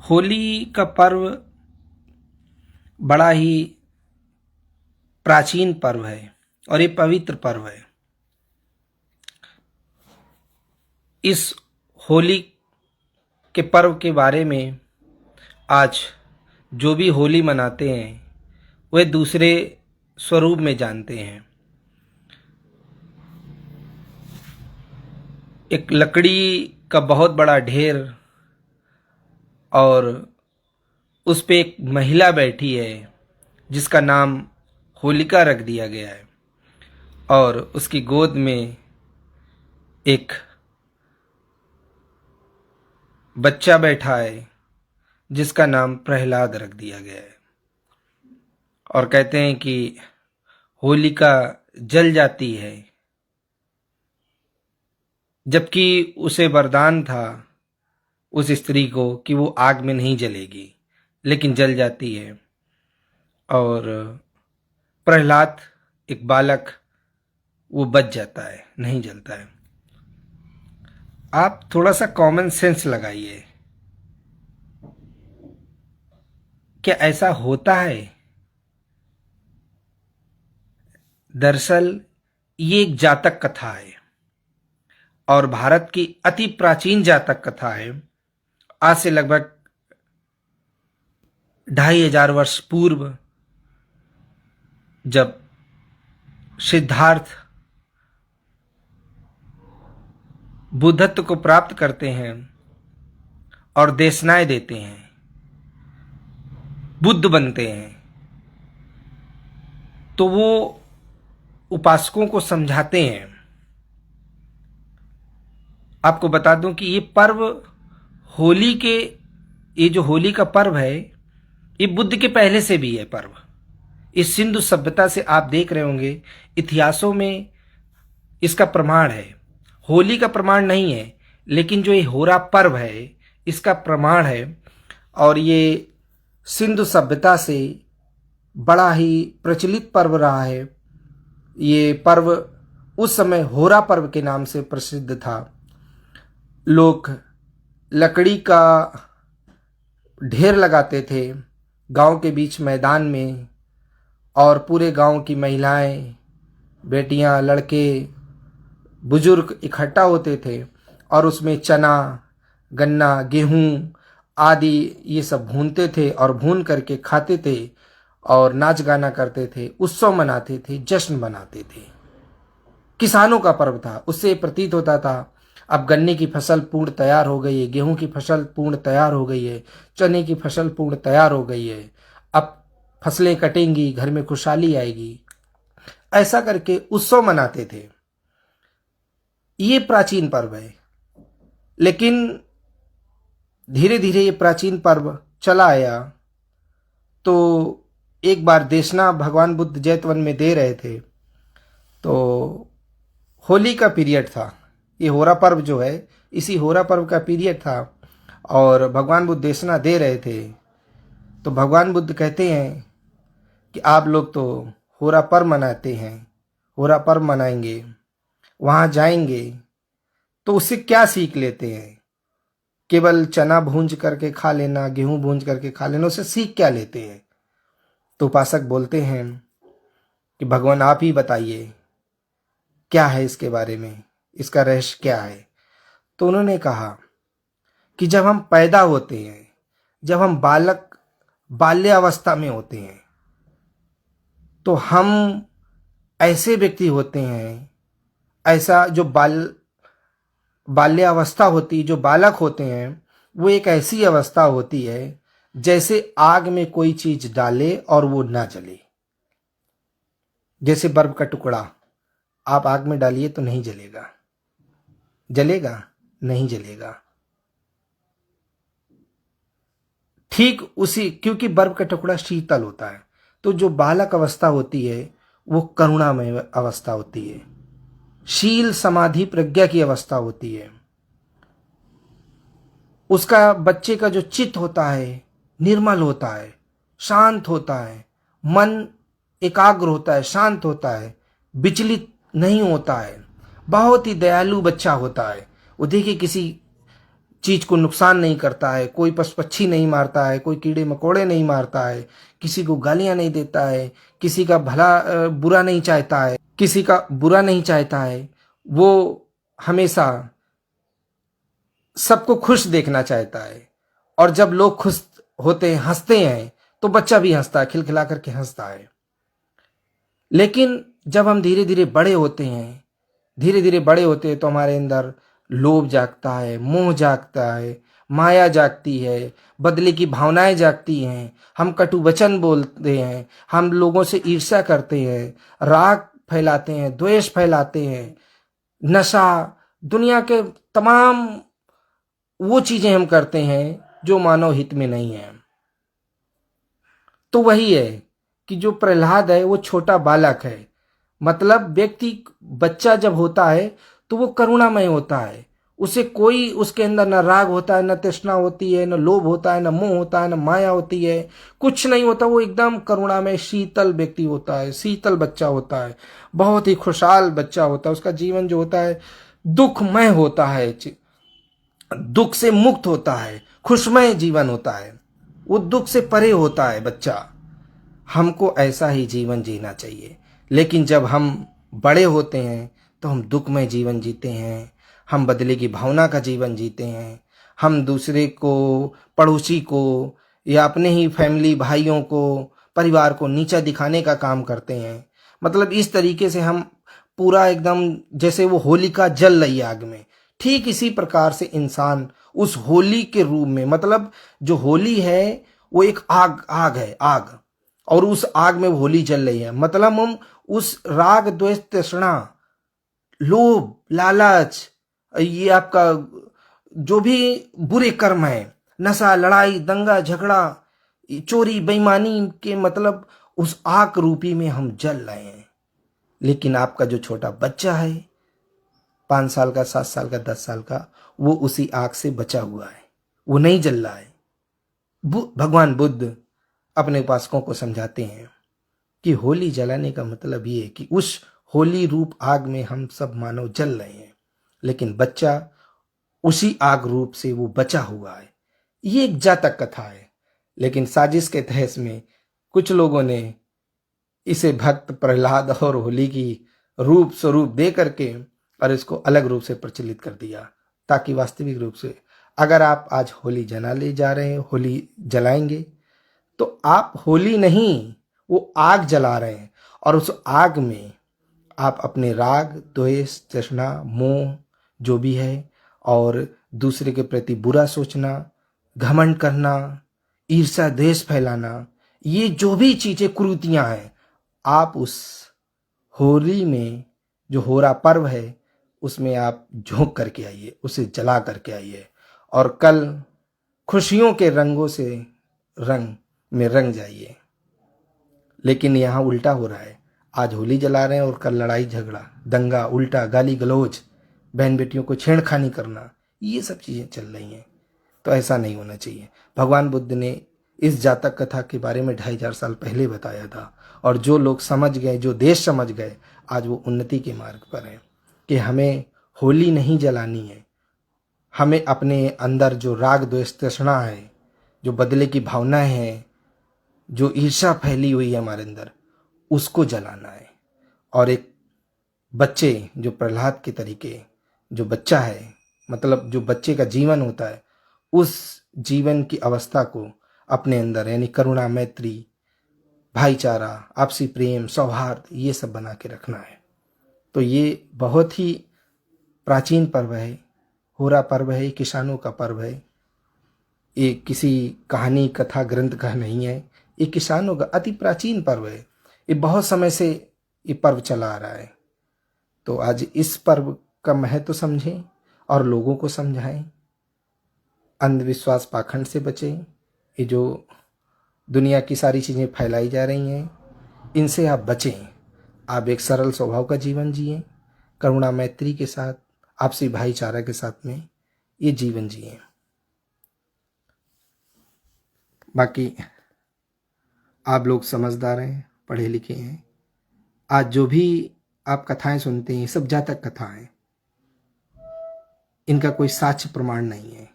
होली का पर्व बड़ा ही प्राचीन पर्व है और ये पवित्र पर्व है। इस होली के पर्व के बारे में आज जो भी होली मनाते हैं वे दूसरे स्वरूप में जानते हैं। एक लकड़ी का बहुत बड़ा ढेर और उस पे एक महिला बैठी है जिसका नाम होलिका रख दिया गया है और उसकी गोद में एक बच्चा बैठा है जिसका नाम प्रहलाद रख दिया गया है। और कहते हैं कि होलिका जल जाती है, जबकि उसे वरदान था उस स्त्री को कि वो आग में नहीं जलेगी, लेकिन जल जाती है। और प्रहलाद एक बालक वो बच जाता है, नहीं जलता है। आप थोड़ा सा कॉमन सेंस लगाइए, क्या ऐसा होता है? दरअसल ये एक जातक कथा है और भारत की अति प्राचीन जातक कथा है। आज से लगभग 2500 वर्ष पूर्व जब सिद्धार्थ बुद्धत्व को प्राप्त करते हैं और देशनाएं देते हैं, बुद्ध बनते हैं, तो वो उपासकों को समझाते हैं। आपको बता दूं कि ये पर्व होली के, ये जो होली का पर्व है ये बुद्ध के पहले से भी है पर्व। इस सिंधु सभ्यता से आप देख रहे होंगे इतिहासों में इसका प्रमाण है। होली का प्रमाण नहीं है, लेकिन जो ये होरा पर्व है इसका प्रमाण है। और ये सिंधु सभ्यता से बड़ा ही प्रचलित पर्व रहा है। ये पर्व उस समय होरा पर्व के नाम से प्रसिद्ध था। लोग लकड़ी का ढेर लगाते थे गांव के बीच मैदान में, और पूरे गांव की महिलाएं, बेटियां, लड़के, बुजुर्ग इकट्ठा होते थे और उसमें चना, गन्ना, गेहूं आदि ये सब भूनते थे और भून करके खाते थे और नाच गाना करते थे, उत्सव मनाते थे, जश्न मनाते थे। किसानों का पर्व था। उससे प्रतीत होता था अब गन्ने की फसल पूर्ण तैयार हो गई है, गेहूं की फसल पूर्ण तैयार हो गई है, चने की फसल पूर्ण तैयार हो गई है, अब फसलें कटेंगी, घर में खुशहाली आएगी। ऐसा करके उत्सव मनाते थे। ये प्राचीन पर्व है। लेकिन धीरे धीरे ये प्राचीन पर्व चला आया। तो एक बार देशना भगवान बुद्ध जैतवन में दे रहे थे, तो होली का पीरियड था। ये होरा पर्व जो है इसी होरा पर्व का पीरियड था और भगवान बुद्ध देशना दे रहे थे। तो भगवान बुद्ध कहते हैं कि आप लोग तो होरा पर्व मनाते हैं, होरा पर्व मनाएंगे, वहाँ जाएंगे तो उससे क्या सीख लेते हैं? केवल चना भूंज करके खा लेना, गेहूं भूंज करके खा लेना, उससे सीख क्या लेते हैं? तो उपासक बोलते हैं कि भगवान आप ही बताइए क्या है इसके बारे में, इसका रहस्य क्या है? तो उन्होंने कहा कि जब हम पैदा होते हैं, जब हम बाल्यावस्था में होते हैं, तो हम ऐसे व्यक्ति होते हैं, ऐसा जो बाल्यावस्था होती, जो बालक होते हैं, वो एक ऐसी अवस्था होती है जैसे आग में कोई चीज डाले और वो ना जले। जैसे बर्फ का टुकड़ा आप आग में डालिए तो नहीं जलेगा, जलेगा? नहीं जलेगा। ठीक उसी, क्योंकि बर्फ का टुकड़ा शीतल होता है। तो जो बालक अवस्था होती है वो करुणामय अवस्था होती है, शील समाधि प्रज्ञा की अवस्था होती है। उसका, बच्चे का जो चित्त होता है निर्मल होता है, शांत होता है, मन एकाग्र होता है, शांत होता है, विचलित नहीं होता है, बहुत ही दयालु बच्चा होता है। वो देखिए किसी चीज को नुकसान नहीं करता है, कोई पशु पक्षी नहीं मारता है, कोई कीड़े मकोड़े नहीं मारता है, किसी को गालियां नहीं देता है, किसी का बुरा नहीं चाहता है, किसी का बुरा नहीं चाहता है, वो हमेशा सबको खुश देखना चाहता है। और जब लोग खुश होते हैं, हंसते हैं, तो बच्चा भी हंसता है, खिलखिला करके हंसता है। लेकिन जब हम धीरे धीरे बड़े होते हैं, तो हमारे अंदर लोभ जागता है, मोह जागता है, माया जागती है, बदले की भावनाएं जागती हैं, हम कटु वचन बोलते हैं, हम लोगों से ईर्ष्या करते हैं, राग फैलाते हैं, द्वेष फैलाते हैं, नशा, दुनिया के तमाम वो चीजें हम करते हैं जो मानव हित में नहीं है। तो वही है कि जो प्रहलाद है वो छोटा बालक है, मतलब बच्चा जब होता है तो वो करुणामय होता है, उसे कोई उसके अंदर न राग होता है, न तृष्णा होती है, न लोभ होता है, न मोह होता है, न माया होती है, कुछ नहीं होता। वो एकदम करुणामय शीतल व्यक्ति होता है, शीतल बच्चा होता है, बहुत ही खुशहाल बच्चा होता है। उसका जीवन जो होता है दुखमय होता है, दुख से मुक्त होता है, खुशमय जीवन होता है, वो दुख से परे होता है बच्चा। हमको ऐसा ही जीवन जीना चाहिए। लेकिन जब हम बड़े होते हैं तो हम दुखमय जीवन जीते हैं, हम बदले की भावना का जीवन जीते हैं, हम दूसरे को, पड़ोसी को, या अपने ही फैमिली भाइयों को, परिवार को नीचा दिखाने का काम करते हैं। मतलब इस तरीके से हम पूरा एकदम, जैसे वो होलिका जल रही आग में, ठीक इसी प्रकार से इंसान उस होली के रूप में, मतलब जो होली है वो एक आग है, आग, और उस आग में होली जल रही है। मतलब हम उस राग द्वेष तृष्णा, लोभ, लालच, ये आपका जो भी बुरे कर्म है, नशा, लड़ाई, दंगा, झगड़ा, चोरी, बेईमानी के, मतलब उस आग रूपी में हम जल रहे हैं। लेकिन आपका जो छोटा बच्चा है, 5 साल का, 7 साल का, 10 साल का, वो उसी आग से बचा हुआ है, वो नहीं जल रहा है। भगवान बुद्ध अपने उपासकों को समझाते हैं कि होली जलाने का मतलब ये है कि उस होली रूप आग में हम सब मानव जल रहे हैं, लेकिन बच्चा उसी आग रूप से वो बचा हुआ है। ये एक जातक कथा है, लेकिन साजिश के तहस में कुछ लोगों ने इसे भक्त प्रहलाद और होली की रूप स्वरूप दे करके और इसको अलग रूप से प्रचलित कर दिया, ताकि वास्तविक रूप से अगर आप आज होली जलाने जा रहे हैं, होली जलाएंगे, तो आप होली नहीं, वो आग जला रहे हैं। और उस आग में आप अपने राग, द्वेष, तृष्णा, मोह जो भी है, और दूसरे के प्रति बुरा सोचना, घमंड करना, ईर्ष्या द्वेष फैलाना, ये जो भी चीजें, कुरीतियां हैं, आप उस होली में, जो होरा पर्व है, उसमें आप झोंक करके आइए, उसे जला करके आइए, और कल खुशियों के रंगों से रंग में रंग जाइए। लेकिन यहाँ उल्टा हो रहा है, आज होली जला रहे हैं और कल लड़ाई झगड़ा, दंगा, उल्टा, गाली गलौज, बहन बेटियों को छेड़खानी करना, ये सब चीजें चल रही हैं। तो ऐसा नहीं होना चाहिए। भगवान बुद्ध ने इस जातक कथा के बारे में 2500 साल पहले बताया था, और जो लोग समझ गए, जो देश समझ गए, आज वो उन्नति के मार्ग पर हैं कि हमें होली नहीं जलानी है, हमें अपने अंदर जो राग द्वेष तृष्णा है, जो बदले की भावनाएं हैं, जो ईर्ष्या फैली हुई है हमारे अंदर, उसको जलाना है। और एक बच्चे, जो प्रहलाद के तरीके, जो बच्चा है, मतलब जो बच्चे का जीवन होता है, उस जीवन की अवस्था को अपने अंदर, यानी करुणा, मैत्री, भाईचारा, आपसी प्रेम, सौहार्द, ये सब बना के रखना है। तो ये बहुत ही प्राचीन पर्व है, होरा पर्व है, किसानों का पर्व है। ये किसी कहानी, कथा, ग्रंथ का नहीं है, ये किसानों का अति प्राचीन पर्व है। ये बहुत समय से ये पर्व चला आ रहा है। तो आज इस पर्व का महत्व समझें और लोगों को समझाएं, अंधविश्वास, पाखंड से बचें। ये जो दुनिया की सारी चीज़ें फैलाई जा रही हैं, इनसे आप बचें। आप एक सरल स्वभाव का जीवन जिएं, करुणा मैत्री के साथ, आपसी भाईचारा के साथ में ये जीवन जिएं। बाकी आप लोग समझदार हैं, पढ़े लिखे हैं। आज जो भी आप कथाएं सुनते हैं, सब जातक कथा हैं, इनका कोई साक्ष्य प्रमाण नहीं है।